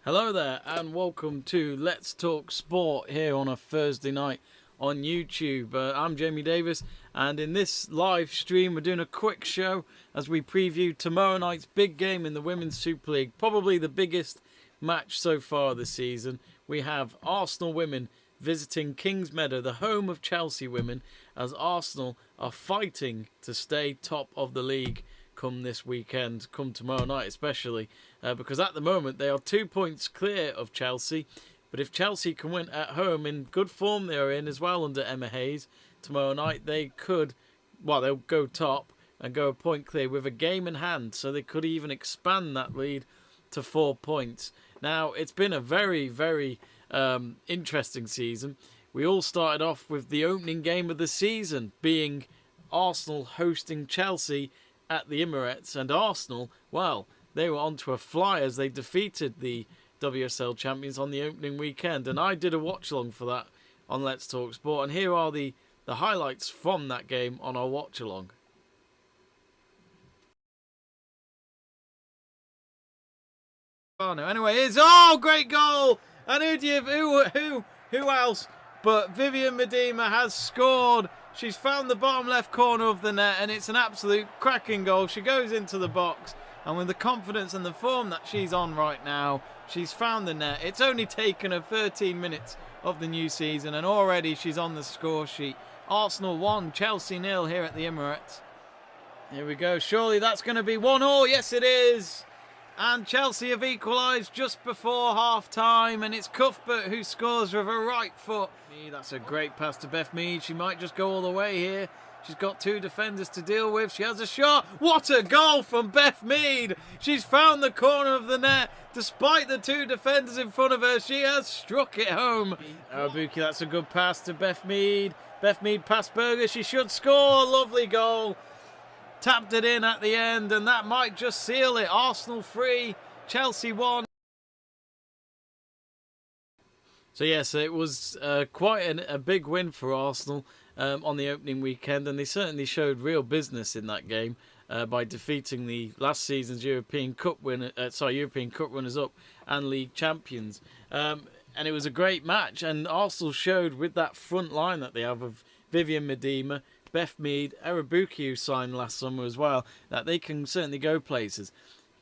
Hello there and welcome to Let's Talk Sport here on a Thursday night on YouTube. I'm Jamie Davies, and in this live stream we're doing a quick show as we preview tomorrow night's big game in the Women's Super League, probably the biggest match so far this season. We have Arsenal women visiting Kingsmeadow, the home of Chelsea women, as Arsenal are fighting to stay top of the league come this weekend, come tomorrow night especially, because at the moment they are 2 points clear of Chelsea. But if Chelsea can win at home, in good form they are in as well under Emma Hayes, tomorrow night they could, well, they'll go top and go a point clear with a game in hand, so they could even expand that lead to 4 points. Now, it's been a very, very interesting season. We all started off with the opening game of the season being Arsenal hosting Chelsea at the Emirates, and Arsenal, well, they were onto a fly as they defeated the WSL champions on the opening weekend, and I did a watch along for that on Let's Talk Sport, and here are the highlights from that game on our watch along. Oh no! Anyway, it's great goal, and who else but Vivian Miedema has scored. She's found the bottom left corner of the net, and it's an absolute cracking goal. She goes into the box, and with the confidence and the form that she's on right now, she's found the net. It's only taken her 13 minutes of the new season, and already she's on the score sheet. Arsenal 1, Chelsea 0 here at the Emirates. Here we go. Surely that's going to be 1-1. Yes, it is. And Chelsea have equalised just before half-time, and it's Cuthbert who scores with her right foot. That's a great pass to Beth Mead. She might just go all the way here. She's got two defenders to deal with. She has a shot. What a goal from Beth Mead. She's found the corner of the net. Despite the two defenders in front of her, she has struck it home. Arabuki, that's a good pass to Beth Mead. Beth Mead past Berger. She should score. Lovely goal. Tapped it in at the end, and that might just seal it. Arsenal 3, Chelsea 1. So yes, it was quite a big win for Arsenal on the opening weekend, and they certainly showed real business in that game by defeating the last season's European Cup runners-up and league champions. And it was a great match, and Arsenal showed with that front line that they have of Vivian Miedema, Beth Mead, Arabuki, who signed last summer as well, that they can certainly go places.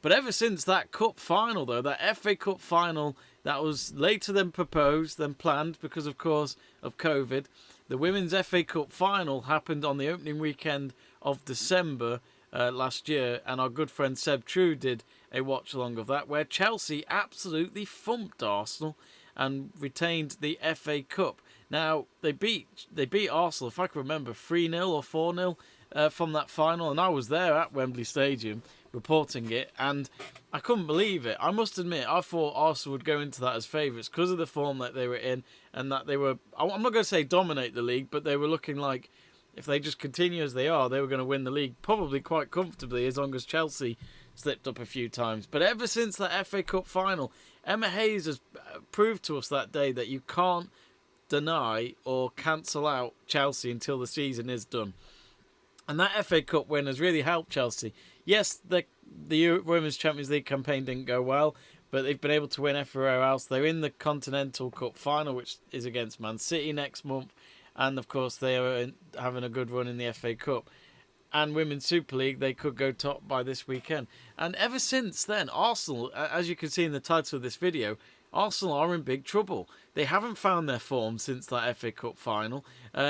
But ever since that cup final, though, that FA Cup final that was later than proposed, than planned because, of course, of COVID, the Women's FA Cup final happened on the opening weekend of December last year, and our good friend Seb True did a watch-along of that, where Chelsea absolutely thumped Arsenal and retained the FA Cup. Now, they beat Arsenal, if I can remember, 3-0 or 4-0 from that final, and I was there at Wembley Stadium reporting it, and I couldn't believe it. I must admit, I thought Arsenal would go into that as favourites because of the form that they were in, and that they were, I'm not going to say dominate the league, but they were looking like if they just continue as they are, they were going to win the league probably quite comfortably, as long as Chelsea slipped up a few times. But ever since that FA Cup final, Emma Hayes has proved to us that day that you can't deny or cancel out Chelsea until the season is done. And that FA Cup win has really helped Chelsea. Yes, the Women's Champions League campaign didn't go well, but they've been able to win everywhere else. They're in the Continental Cup final, which is against Man City next month. And, of course, they are having a good run in the FA Cup. And Women's Super League, they could go top by this weekend. And ever since then, Arsenal, as you can see in the title of this video, Arsenal are in big trouble. They haven't found their form since that FA Cup final.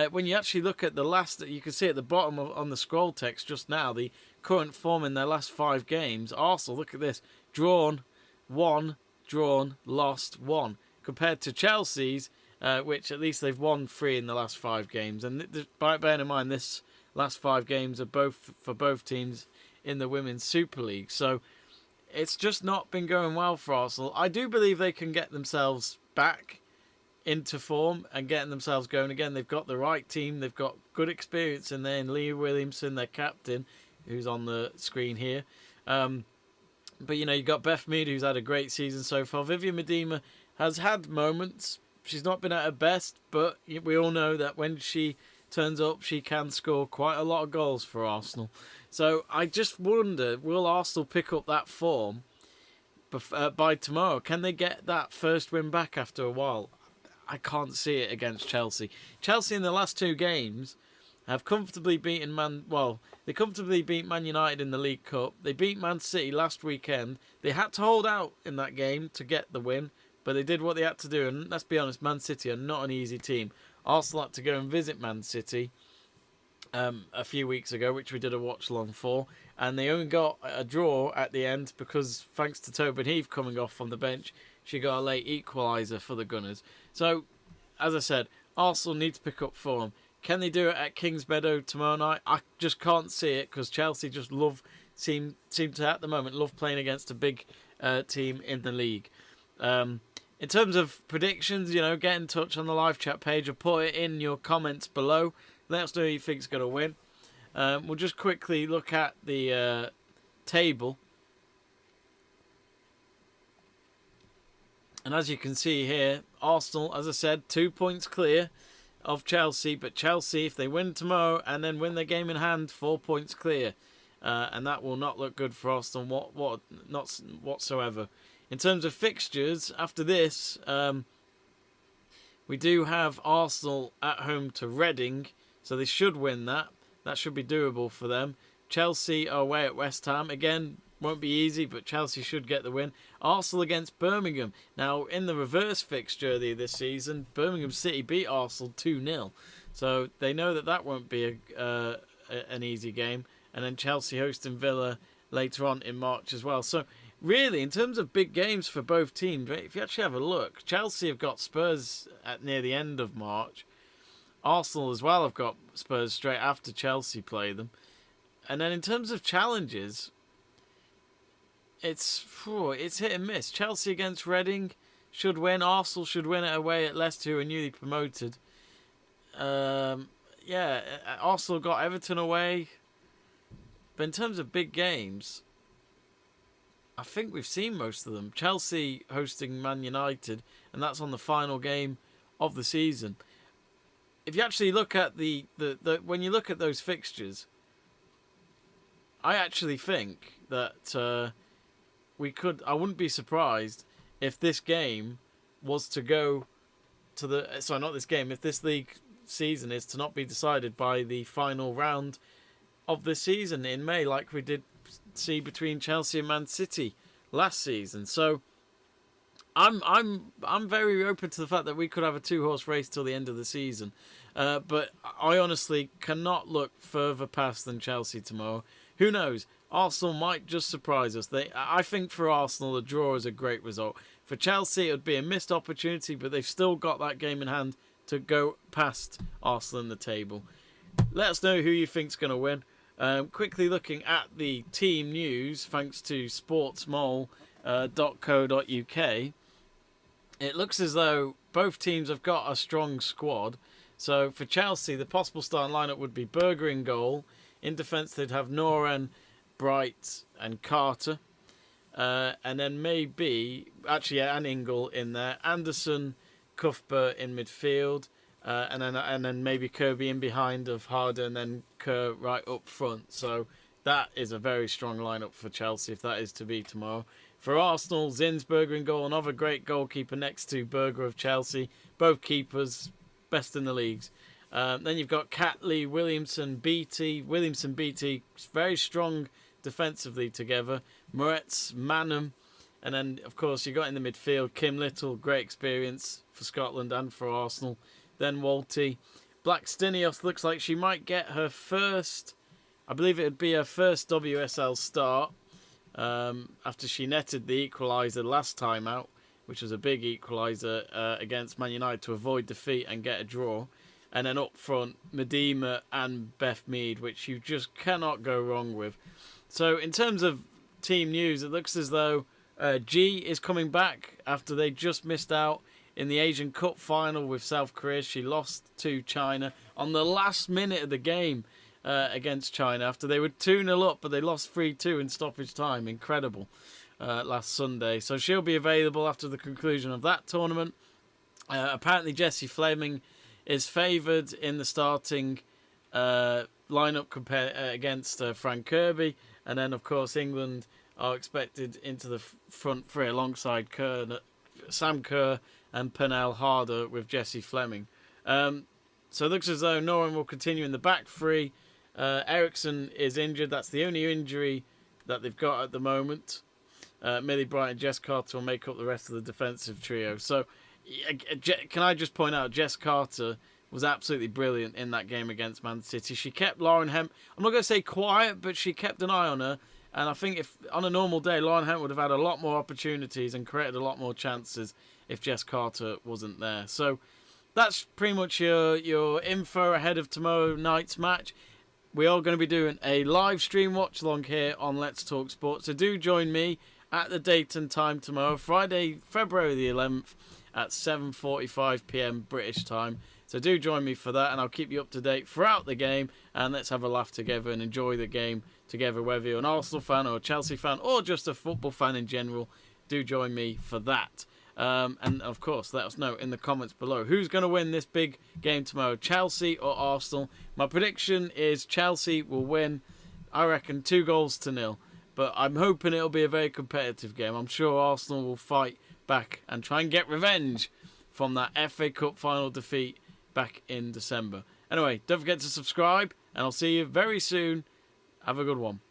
When you actually look at the last, you can see at the bottom on the scroll text just now, the current form in their last 5 games. Arsenal, look at this, drawn, 1, drawn, lost, 1. Compared to Chelsea's, which at least they've won 3 in the last 5 games. And bearing in mind, this last 5 games are both for both teams in the Women's Super League. So it's just not been going well for Arsenal. I do believe they can get themselves back into form and getting themselves going again. They've got the right team. They've got good experience in there. And Leah Williamson, their captain, who's on the screen here. But, you know, you've got Beth Mead, who's had a great season so far. Vivian Miedema has had moments. She's not been at her best, but we all know that when she turns up, she can score quite a lot of goals for Arsenal. So I just wonder, will Arsenal pick up that form by tomorrow. Can they get that first win back after a while? I can't see it against Chelsea. Chelsea in the last 2 games have comfortably beaten they comfortably beat Man United in the League Cup. They beat Man City last weekend. They had to hold out in that game to get the win, but they did what they had to do. And let's be honest, Man City are not an easy team. Arsenal had to go and visit Man City a few weeks ago, which we did a watch long for, and they only got a draw at the end because, thanks to Tobin Heath coming off from the bench, she got a late equaliser for the Gunners. So, as I said, Arsenal need to pick up form. Can they do it at Kingsmeadow tomorrow night? I just can't see it because Chelsea just seem to at the moment love playing against a big team in the league. In terms of predictions, get in touch on the live chat page or put it in your comments below. Let us know who you think's going to win. We'll just quickly look at the table. And as you can see here, Arsenal, as I said, 2 points clear of Chelsea. But Chelsea, if they win tomorrow and then win their game in hand, 4 points clear. And that will not look good for Arsenal not whatsoever. In terms of fixtures, after this, we do have Arsenal at home to Reading. So they should win that. That should be doable for them. Chelsea are away at West Ham. Again, won't be easy, but Chelsea should get the win. Arsenal against Birmingham. Now, in the reverse fixture this season, Birmingham City beat Arsenal 2-0. So they know that won't be an easy game. And then Chelsea hosting Villa later on in March as well. So really, in terms of big games for both teams, if you actually have a look, Chelsea have got Spurs near the end of March. Arsenal as well have got Spurs straight after Chelsea play them. And then in terms of challenges, it's hit and miss. Chelsea against Reading should win. Arsenal should win it away at Leicester, who are newly promoted. Arsenal got Everton away. But in terms of big games, I think we've seen most of them. Chelsea hosting Man United, and that's on the final game of the season. If you actually look at when you look at those fixtures, I actually think that I wouldn't be surprised if this game was to go to if this league season is to not be decided by the final round of the season in May, like we did see between Chelsea and Man City last season. So I'm very open to the fact that we could have a 2-horse race till the end of the season. But I honestly cannot look further past than Chelsea tomorrow. Who knows? Arsenal might just surprise us. I think for Arsenal, a draw is a great result. For Chelsea, it would be a missed opportunity, but they've still got that game in hand to go past Arsenal in the table. Let us know who you think's going to win. Quickly looking at the team news, thanks to sportsmole.co.uk, it looks as though both teams have got a strong squad. So for Chelsea, the possible starting lineup would be Berger in goal. In defence, they'd have Noren, Bright and Carter. And then and Ingle in there. Anderson, Cuthbert in midfield. And then maybe Kirby in behind of Harder, and then Kerr right up front. So that is a very strong lineup for Chelsea if that is to be tomorrow. For Arsenal, Zinsberger in goal, another great goalkeeper next to Berger of Chelsea. Both keepers, best in the leagues. Then you've got Catley, Williamson, Beattie. Williamson, Beattie, very strong defensively together. Moretz, Manham. And then, of course, you got in the midfield Kim Little, great experience for Scotland and for Arsenal. Then Walty. Blackstenius looks like she might get her first, I believe it would be her first WSL start after she netted the equaliser last time out, which was a big equaliser against Man United to avoid defeat and get a draw. And then up front, Medema and Beth Mead, which you just cannot go wrong with. So in terms of team news, it looks as though G is coming back after they just missed out in the Asian Cup final with South Korea. She lost to China on the last minute of the game against China after they were 2-0 up, but they lost 3-2 in stoppage time. Incredible last Sunday. So she'll be available after the conclusion of that tournament. Apparently Jessie Fleming is favoured in the starting lineup against Frank Kirby. And then, of course, England are expected into the front three alongside Sam Kerr and Pernell Harder with Jesse Fleming. So it looks as though Norway will continue in the back three. Eriksson is injured. That's the only injury that they've got at the moment. Millie Bright and Jess Carter will make up the rest of the defensive trio. So can I just point out, Jess Carter was absolutely brilliant in that game against Man City. She kept Lauren Hemp, I'm not going to say quiet, but she kept an eye on her. And I think if on a normal day, Lauren Hemp would have had a lot more opportunities and created a lot more chances if Jess Carter wasn't there. So that's pretty much your info ahead of tomorrow night's match. We are going to be doing a live stream watch along here on Let's Talk Sport. So do join me at the date and time tomorrow, Friday, February the 11th at 7:45 p.m. British time. So do join me for that, and I'll keep you up to date throughout the game, and let's have a laugh together and enjoy the game together, whether you're an Arsenal fan or a Chelsea fan or just a football fan in general. Do join me for that. And of course, let us know in the comments below who's going to win this big game tomorrow, Chelsea or Arsenal. My prediction is Chelsea will win, I reckon, 2-0. But I'm hoping it'll be a very competitive game. I'm sure Arsenal will fight back and try and get revenge from that FA Cup final defeat back in December. Anyway, don't forget to subscribe, and I'll see you very soon. Have a good one.